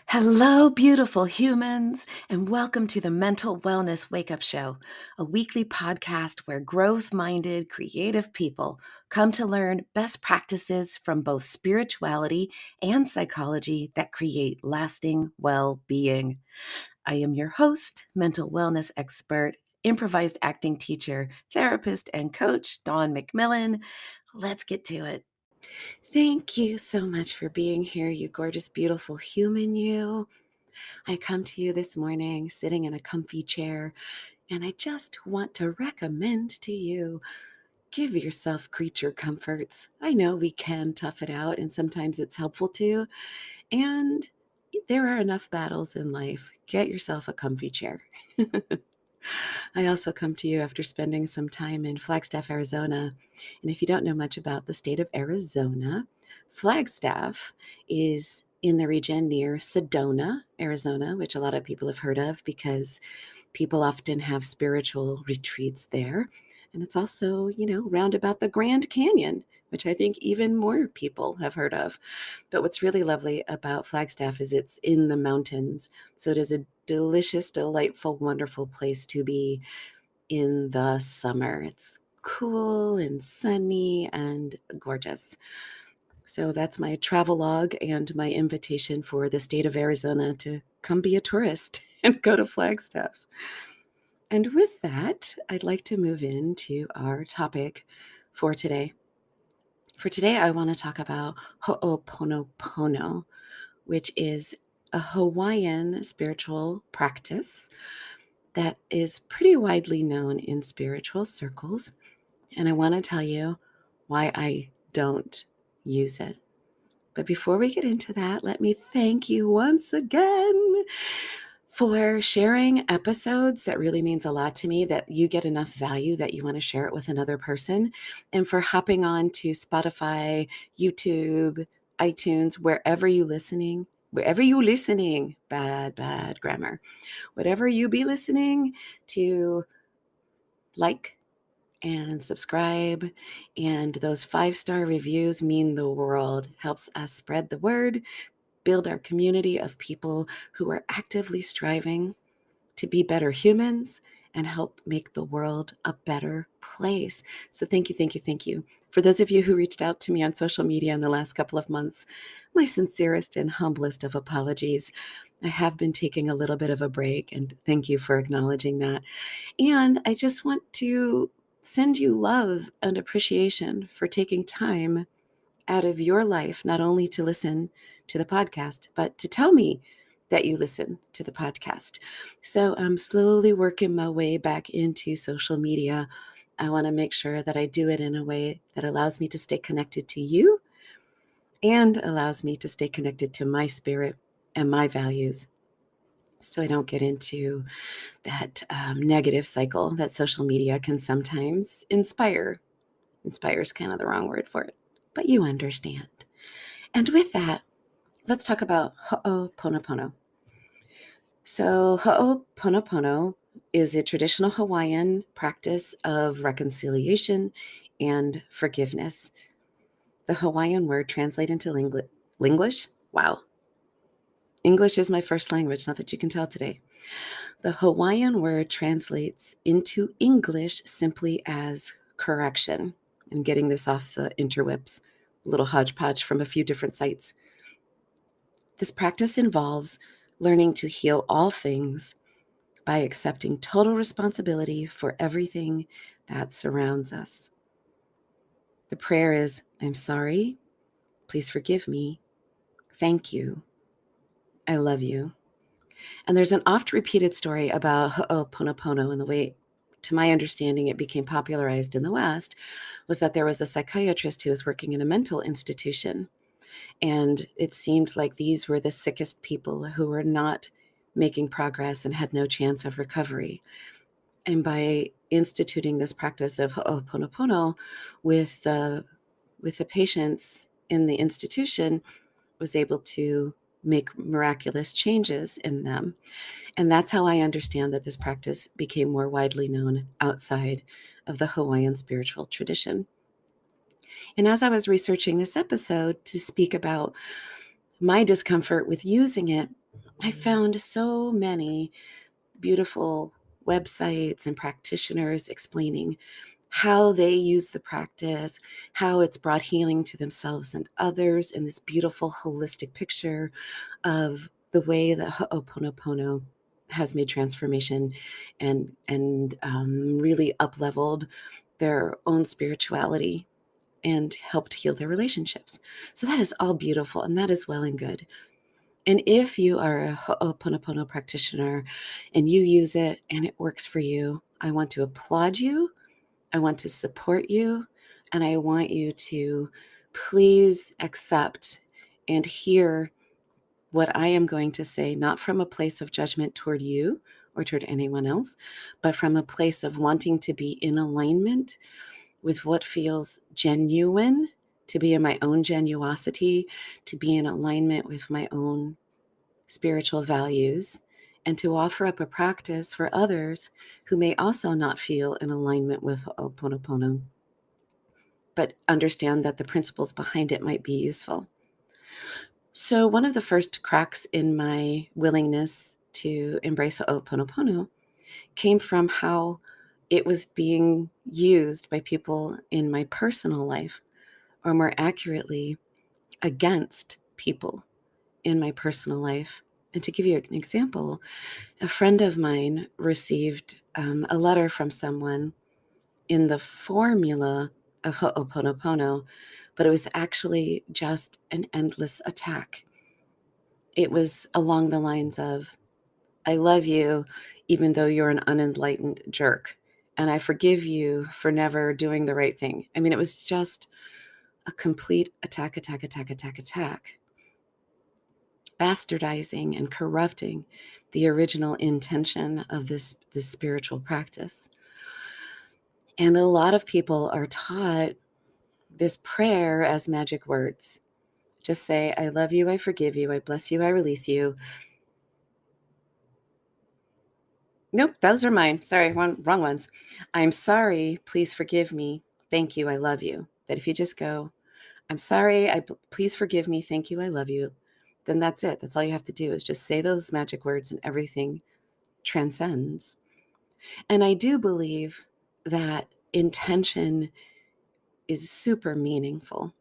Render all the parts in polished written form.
Hello, beautiful humans, and welcome to the Mental Wellness Wake Up Show, a weekly podcast where growth minded, creative people come to learn best practices from both spirituality and psychology that create lasting well being. I am your host, mental wellness expert, improvised acting teacher, therapist, and coach, Dawn McMillan. Let's get to it. Thank you so much for being here, you gorgeous, beautiful human, you. I come to you this morning sitting in a comfy chair, and I just want to recommend to you give yourself creature comforts. I know we can tough it out, and sometimes it's helpful to. And there are enough battles in life. Get yourself a comfy chair. I also come to you after spending some time in Flagstaff, Arizona. And if you don't know much about the state of Arizona, Flagstaff is in the region near Sedona, Arizona, which a lot of people have heard of because people often have spiritual retreats there. And it's also, round about the Grand Canyon, which I think even more people have heard of. But what's really lovely about Flagstaff is it's in the mountains. So it is a delicious, delightful, wonderful place to be in the summer. It's cool and sunny and gorgeous. So that's my travelogue and my invitation for the state of Arizona to come be a tourist and go to Flagstaff. And with that, I'd like to move into our topic for today. For today, I want to talk about Ho'oponopono, which is a Hawaiian spiritual practice that is pretty widely known in spiritual circles. And I want to tell you why I don't use it. But before we get into that, let me thank you once again for sharing episodes. That really means a lot to me, that you get enough value that you want to share it with another person, and for hopping on to Spotify, YouTube, iTunes, wherever you listening, bad grammar, whatever you be listening to, like and subscribe. And those 5-star reviews mean the world, helps us spread the word, build our community of people who are actively striving to be better humans and help make the world a better place. So thank you, thank you, thank you. For those of you who reached out to me on social media in the last couple of months, my sincerest and humblest of apologies. I have been taking a little bit of a break, and thank you for acknowledging that. And I just want to send you love and appreciation for taking time out of your life, not only to listen to the podcast, but to tell me that you listen to the podcast. So I'm slowly working my way back into social media. I want to make sure that I do it in a way that allows me to stay connected to you and allows me to stay connected to my spirit and my values, so I don't get into that negative cycle that social media can sometimes inspire. Inspire is kind of the wrong word for it, but you understand. And with that, let's talk about Ho'oponopono. So Ho'oponopono is a traditional Hawaiian practice of reconciliation and forgiveness. The Hawaiian word translated into English. Wow. English is my first language, not that you can tell today. The Hawaiian word translates into English simply as correction. I'm getting this off the interwebs, a little hodgepodge from a few different sites. This practice involves learning to heal all things by accepting total responsibility for everything that surrounds us. The prayer is, I'm sorry, please forgive me, thank you, I love you. And there's an oft repeated story about Ho'oponopono, and the way, to my understanding, it became popularized in the West was that there was a psychiatrist who was working in a mental institution. And it seemed like these were the sickest people who were not making progress and had no chance of recovery. And by instituting this practice of Ho'oponopono with the patients in the institution, was able to make miraculous changes in them. And that's how I understand that this practice became more widely known outside of the Hawaiian spiritual tradition. And as I was researching this episode to speak about my discomfort with using it, I found so many beautiful websites and practitioners explaining how they use the practice, how it's brought healing to themselves and others, in this beautiful holistic picture of the way that Ho'oponopono has made transformation and really up-leveled their own spirituality and helped heal their relationships. So that is all beautiful, and that is well and good. And if you are a Ho'oponopono practitioner and you use it and it works for you, I want to applaud you. I want to support you. And I want you to please accept and hear what I am going to say, not from a place of judgment toward you or toward anyone else, but from a place of wanting to be in alignment with what feels genuine, to be in my own genuosity, to be in alignment with my own spiritual values, and to offer up a practice for others who may also not feel in alignment with Ho'oponopono, but understand that the principles behind it might be useful. So one of the first cracks in my willingness to embrace Ho'oponopono came from how it was being used by people in my personal life, or more accurately, against people in my personal life. And to give you an example, a friend of mine received a letter from someone in the formula of Ho'oponopono, but it was actually just an endless attack. It was along the lines of, I love you, even though you're an unenlightened jerk. And I forgive you for never doing the right thing. I mean, it was just a complete attack, attack, attack, attack, attack, bastardizing and corrupting the original intention of this spiritual practice. And a lot of people are taught this prayer as magic words. Just say, I love you, I forgive you, I bless you, I release you. Nope, those are mine. Sorry, wrong ones. I'm sorry, please forgive me. Thank you, I love you. That if you just go, I'm sorry, please forgive me. Thank you, I love you. Then that's it. That's all you have to do, is just say those magic words and everything transcends. And I do believe that intention is super meaningful,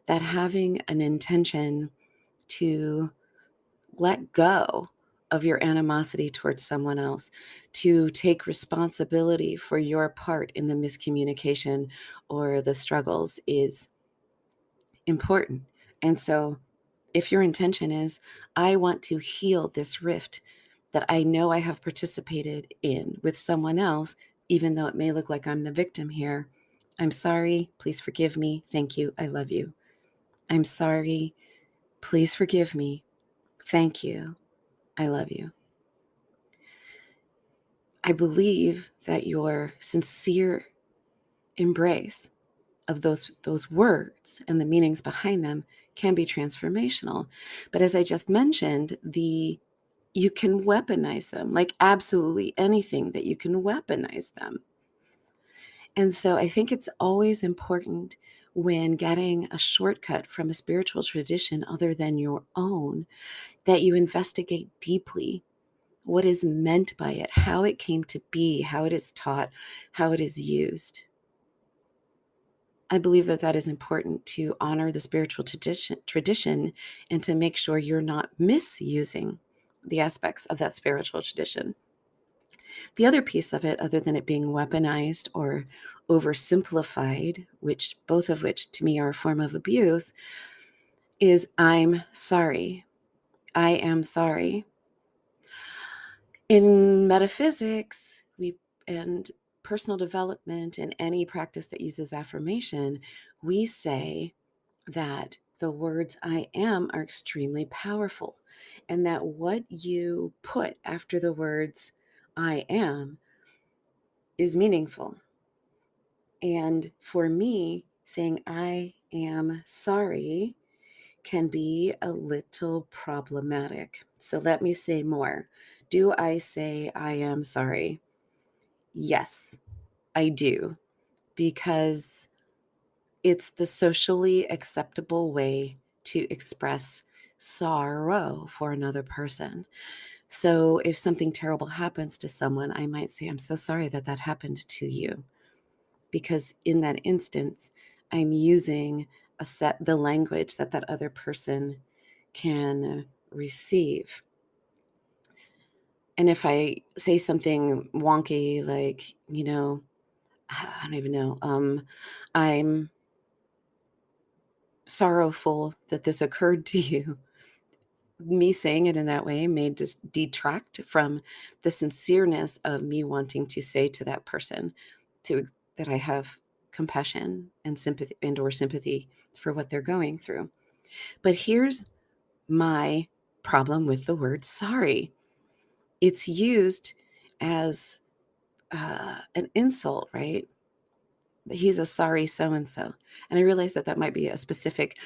that having an intention to let go of your animosity towards someone else, to take responsibility for your part in the miscommunication or the struggles, is important. And so if your intention is, I want to heal this rift that I know I have participated in with someone else, even though it may look like I'm the victim here, I'm sorry, please forgive me. Thank you, I love you. I'm sorry, please forgive me. Thank you, I love you. I believe that your sincere embrace of those words and the meanings behind them can be transformational. But as I just mentioned, you can weaponize them, like absolutely anything that you can weaponize them. And so I think it's always important, when getting a shortcut from a spiritual tradition other than your own, that you investigate deeply what is meant by it, how it came to be, how it is taught, how it is used. I believe that that is important to honor the spiritual tradition and to make sure you're not misusing the aspects of that spiritual tradition. The other piece of it, other than it being weaponized or oversimplified, which both of which to me are a form of abuse, is I'm sorry. I am sorry. In metaphysics, and personal development, and any practice that uses affirmation, we say that the words I am are extremely powerful, and that what you put after the words I am is meaningful. And for me, saying I am sorry can be a little problematic. So let me say more. Do I say I am sorry? Yes, I do, because it's the socially acceptable way to express sorrow for another person. So if something terrible happens to someone, I might say, I'm so sorry that that happened to you. Because in that instance, I'm using the language that that other person can receive. And if I say something wonky, like, I don't even know, I'm sorrowful that this occurred to you. Me saying it in that way may just detract from the sincereness of me wanting to say to that person that I have compassion and sympathy for what they're going through. But here's my problem with the word sorry. It's used as an insult, right? He's a sorry so-and-so. And I realize that that might be a specific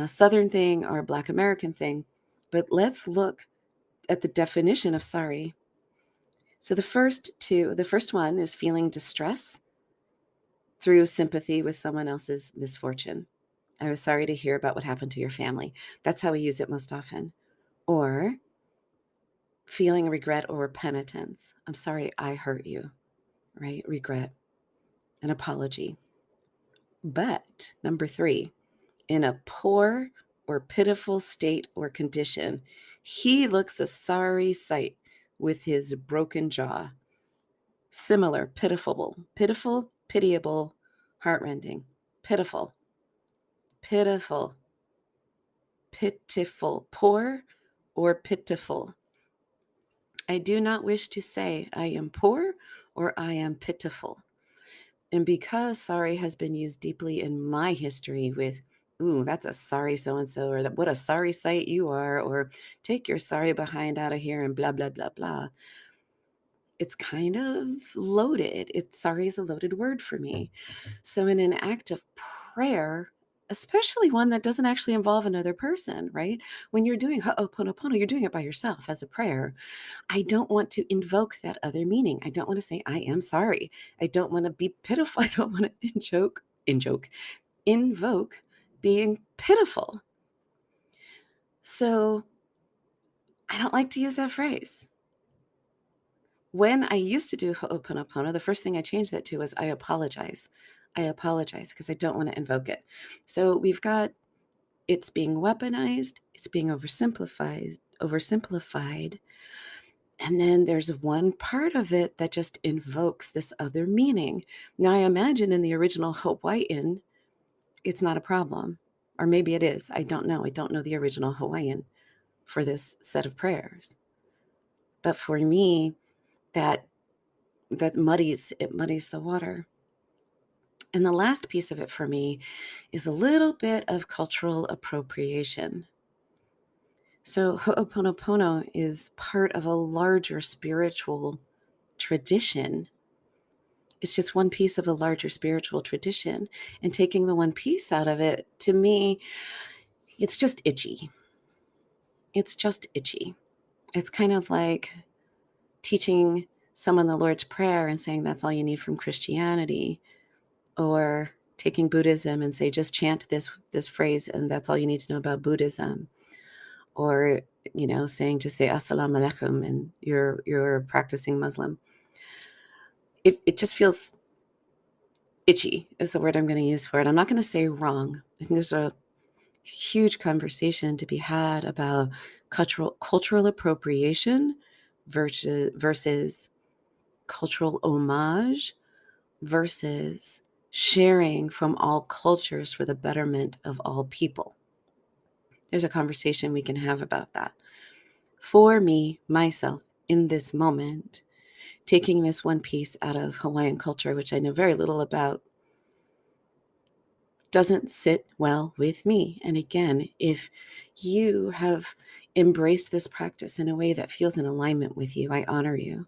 Southern thing or Black American thing, but let's look at the definition of sorry. So the first one is feeling distress through sympathy with someone else's misfortune. I was sorry to hear about what happened to your family. That's how we use it most often. Or feeling regret or penitence. I'm sorry I hurt you, right? Regret, an apology. But number 3, in a poor or pitiful state or condition, he looks a sorry sight with his broken jaw. Similar, pitiful, pitiable, heartrending, pitiful, pitiful, pitiful, poor or pitiful. I do not wish to say I am poor or I am pitiful. And because sorry has been used deeply in my history with, ooh, that's a sorry so-and-so, or that what a sorry sight you are, or take your sorry behind out of here and blah, blah, blah, blah. It's kind of loaded. Sorry is a loaded word for me. So in an act of prayer, especially one that doesn't actually involve another person, right? When you're doing Ho'oponopono, you're doing it by yourself as a prayer. I don't want to invoke that other meaning. I don't want to say, I am sorry. I don't want to be pitiful. I don't want to invoke being pitiful. So I don't like to use that phrase. When I used to do Ho'oponopono, the first thing I changed that to was I apologize. I apologize because I don't want to invoke it. So we've got it's being weaponized, it's being oversimplified. And then there's one part of it that just invokes this other meaning. Now, I imagine in the original Hawaiian, it's not a problem. Or maybe it is. I don't know. I don't know the original Hawaiian for this set of prayers. But for me, that muddies the water. And the last piece of it for me is a little bit of cultural appropriation. So Ho'oponopono is part of a larger spiritual tradition. It's just one piece of a larger spiritual tradition. And taking the one piece out of it, to me, it's just itchy. It's just itchy. It's kind of like teaching someone the Lord's Prayer and saying that's all you need from Christianity, or taking Buddhism and say just chant this phrase and that's all you need to know about Buddhism, or saying just say Assalamu alaikum and you're practicing Muslim. It just feels itchy is the word I'm going to use for it. I'm not going to say wrong. I think there's a huge conversation to be had about cultural appropriation versus cultural homage versus sharing from all cultures for the betterment of all people. There's a conversation we can have about that. For me, myself, in this moment, taking this one piece out of Hawaiian culture, which I know very little about, doesn't sit well with me. And again, if you have embraced this practice in a way that feels in alignment with you, I honor you.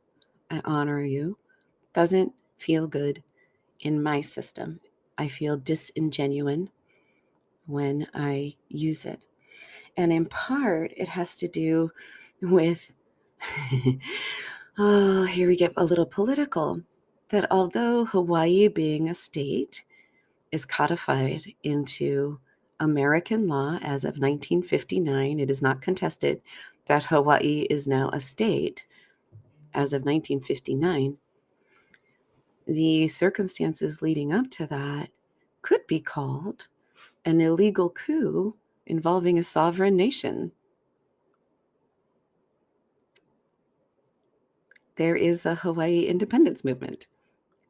I honor you. Doesn't feel good in my system. I feel disingenuine when I use it. And in part, it has to do with, oh, here we get a little political, that although Hawaii being a state is codified into American law as of 1959. It is not contested that Hawaii is now a state as of 1959. The circumstances leading up to that could be called an illegal coup involving a sovereign nation. There is a Hawaii independence movement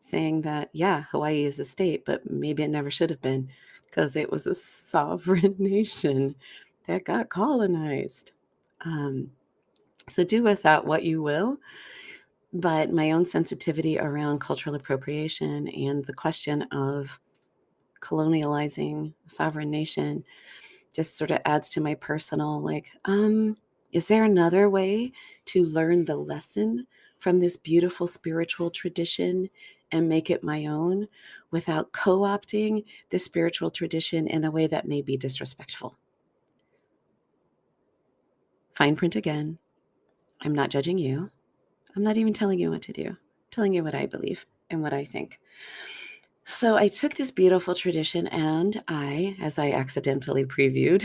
saying that, yeah, Hawaii is a state, but maybe it never should have been because it was a sovereign nation that got colonized. So do with that what you will. But my own sensitivity around cultural appropriation and the question of colonializing a sovereign nation just sort of adds to my personal, is there another way to learn the lesson from this beautiful spiritual tradition and make it my own without co-opting the spiritual tradition in a way that may be disrespectful? Fine print again. I'm not judging you. I'm not even telling you what to do. I'm telling you what I believe and what I think. So I took this beautiful tradition and I, as I accidentally previewed,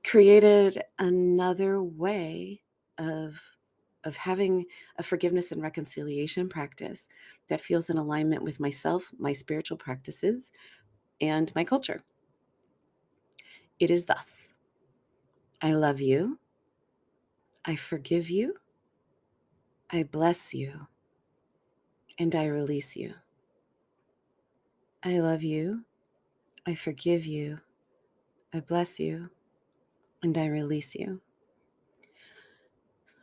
created another way of having a forgiveness and reconciliation practice that feels in alignment with myself, my spiritual practices, and my culture. It is thus: I love you, I forgive you, I bless you, and I release you. I love you, I forgive you, I bless you, and I release you.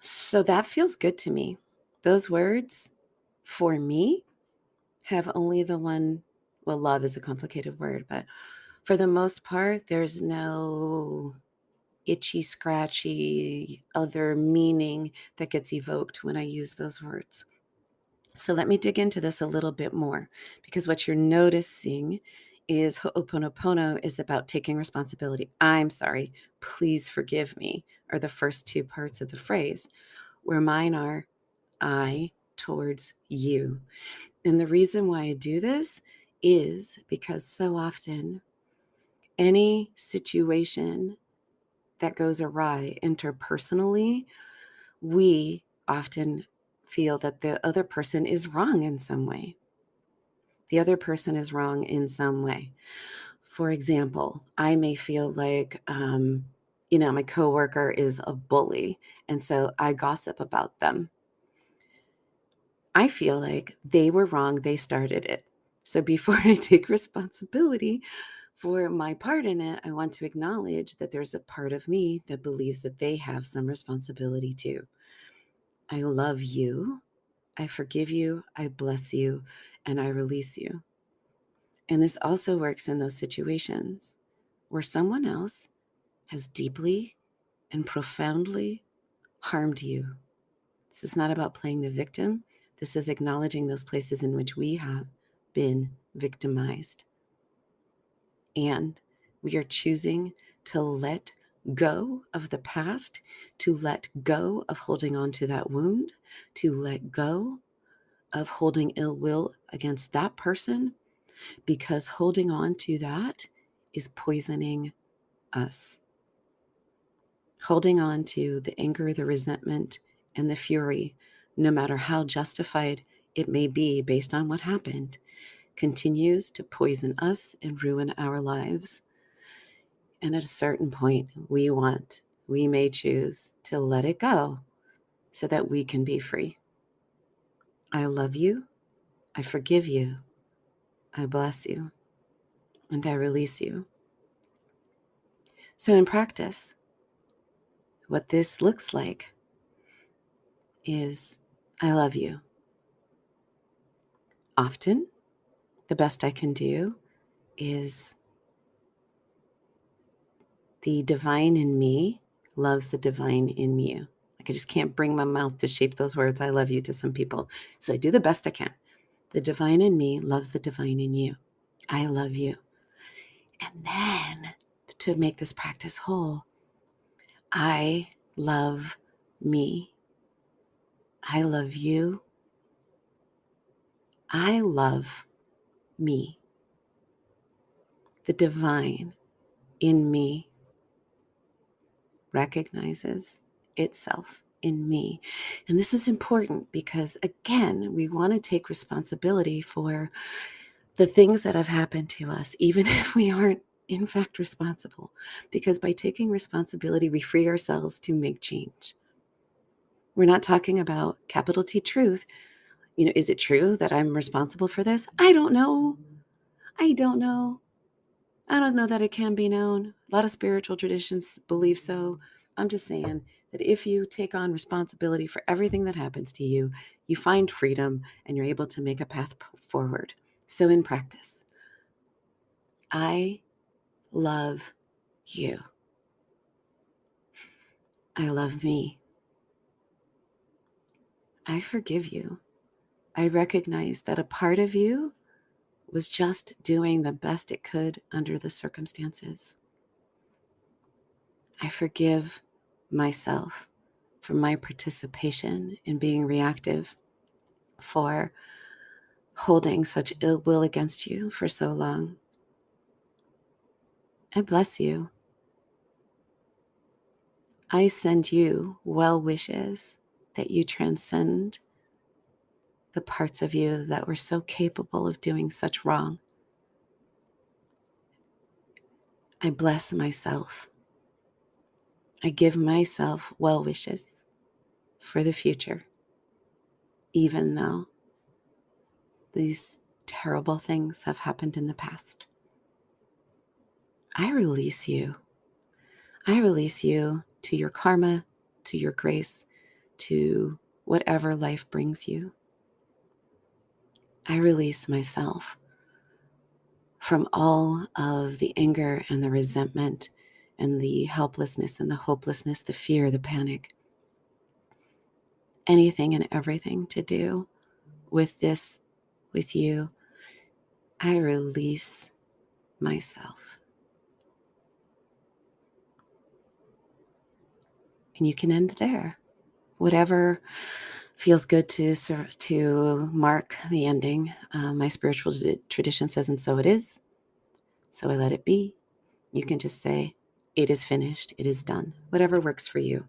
So that feels good to me. Those words, for me, have only the one, well, love is a complicated word, but for the most part, there's no itchy, scratchy other meaning that gets evoked when I use those words. So let me dig into this a little bit more, because what you're noticing is Ho'oponopono is about taking responsibility. I'm sorry, please forgive me, are the first two parts of the phrase, where mine are I towards you. And the reason why I do this is because so often any situation that goes awry interpersonally, we often feel that the other person is wrong in some way. The other person is wrong in some way. For example, I may feel like, my coworker is a bully, and so I gossip about them. I feel like they were wrong. They started it. So before I take responsibility for my part in it, I want to acknowledge that there's a part of me that believes that they have some responsibility too. I love you. I forgive you. I bless you. And I release you. And this also works in those situations where someone else has deeply and profoundly harmed you. This is not about playing the victim. This is acknowledging those places in which we have been victimized. And we are choosing to let go of the past, to let go of holding on to that wound, to let go of holding ill will against that person, because holding on to that is poisoning us. Holding on to the anger, the resentment, and the fury, no matter how justified it may be based on what happened, continues to poison us and ruin our lives. And at a certain point, we may choose to let it go so that we can be free. I love you. I forgive you. I bless you. And I release you. So in practice, what this looks like is I love you. Often, the best I can do is the divine in me loves the divine in you. Like I just can't bring my mouth to shape those words, I love you, to some people. So I do the best I can. The divine in me loves the divine in you. I love you. And then to make this practice whole, I love me. I love you. I love me. The divine in me recognizes itself in me. And this is important because, again, we want to take responsibility for the things that have happened to us, even if we aren't in fact responsible. Because by taking responsibility, we free ourselves to make change. We're not talking about capital T truth. Is it true that I'm responsible for this? I don't know. I don't know. I don't know that it can be known. A lot of spiritual traditions believe so. I'm just saying that if you take on responsibility for everything that happens to you, you find freedom and you're able to make a path forward. So in practice, I love you. I love me. I forgive you. I recognize that a part of you was just doing the best it could under the circumstances. I forgive myself for my participation in being reactive, for holding such ill will against you for so long. I bless you. I send you well wishes that you transcend the parts of you that were so capable of doing such wrong. I bless myself. I give myself well wishes for the future, even though these terrible things have happened in the past. I release you. I release you to your karma, to your grace, to whatever life brings you. I release myself from all of the anger and the resentment and the helplessness and the hopelessness, the fear, the panic, anything and everything to do with this, with you. I release myself. And you can end there. Whatever feels good to mark the ending. My spiritual tradition says, and so it is. So I let it be. You can just say, it is finished. It is done. Whatever works for you.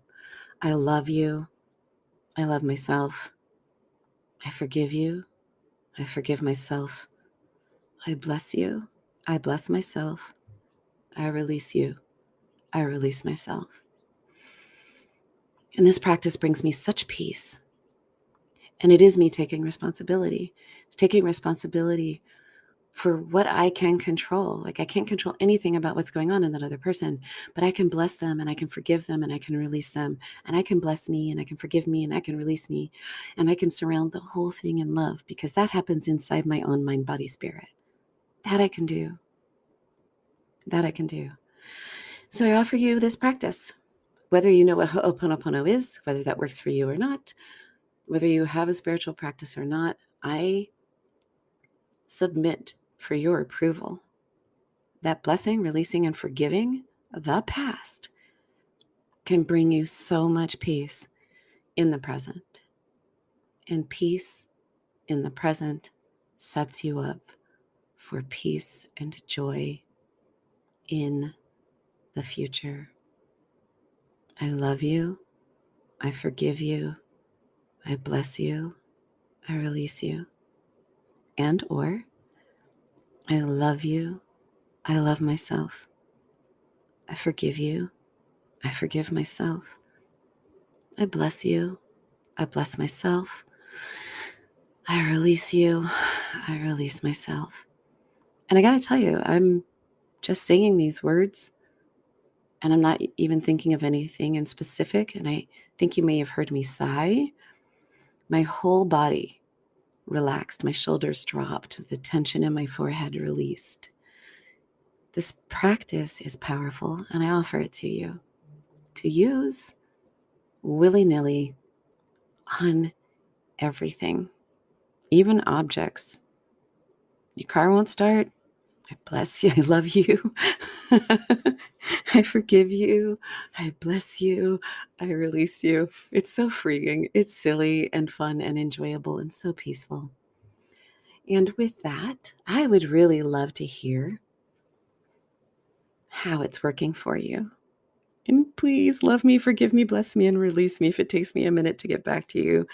I love you. I love myself. I forgive you. I forgive myself. I bless you. I bless myself. I release you. I release myself. And this practice brings me such peace. And it is me taking responsibility. It's taking responsibility for what I can control. Like I can't control anything about what's going on in that other person, but I can bless them and I can forgive them and I can release them and I can bless me and I can forgive me and I can release me and I can surround the whole thing in love because that happens inside my own mind, body, spirit. That I can do. That I can do. So I offer you this practice, whether you know what Ho'oponopono is, whether that works for you or not, whether you have a spiritual practice or not, I submit for your approval that blessing, releasing, and forgiving the past can bring you so much peace in the present. And peace in the present sets you up for peace and joy in the future. I love you. I forgive you. I bless you. I release you. And or I love you. I love myself. I forgive you. I forgive myself. I bless you. I bless myself. I release you. I release myself. And I got to tell you, I'm just saying these words and I'm not even thinking of anything in specific. And I think you may have heard me sigh. My whole body relaxed. My shoulders dropped. The tension in my forehead released. This practice is powerful and I offer it to you to use willy-nilly on everything, even objects. Your car won't start. I bless you. I love you. I forgive you. I bless you. I release you. It's so freeing. It's silly and fun and enjoyable and so peaceful. And with that, I would really love to hear how it's working for you. And please love me, forgive me, bless me, and release me if it takes me a minute to get back to you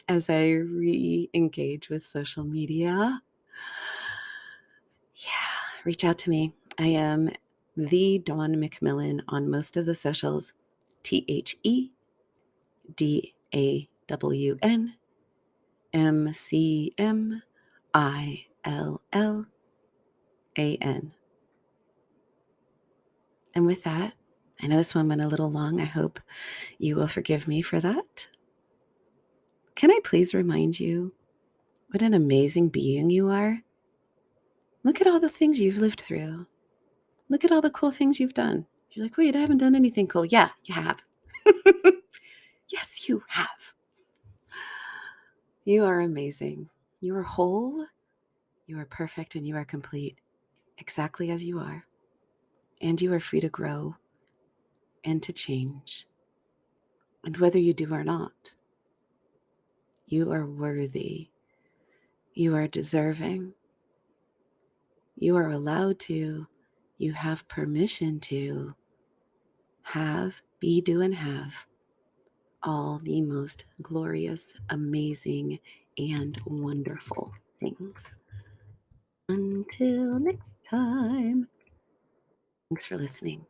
as I re-engage with social media. Yeah, reach out to me. I am the Dawn McMillan on most of the socials. THEDAWNMCMILLAN. And with that, I know this one went a little long. I hope you will forgive me for that. Can I please remind you what an amazing being you are? Look at all the things you've lived through. Look at all the cool things you've done. You're like, wait, I haven't done anything cool. Yeah, you have. Yes, you have. You are amazing. You are whole. You are perfect and you are complete exactly as you are. And you are free to grow and to change. And whether you do or not, you are worthy. You are deserving. You are allowed to. You have permission to have, be, do, and have all the most glorious, amazing, and wonderful things. Until next time, thanks for listening.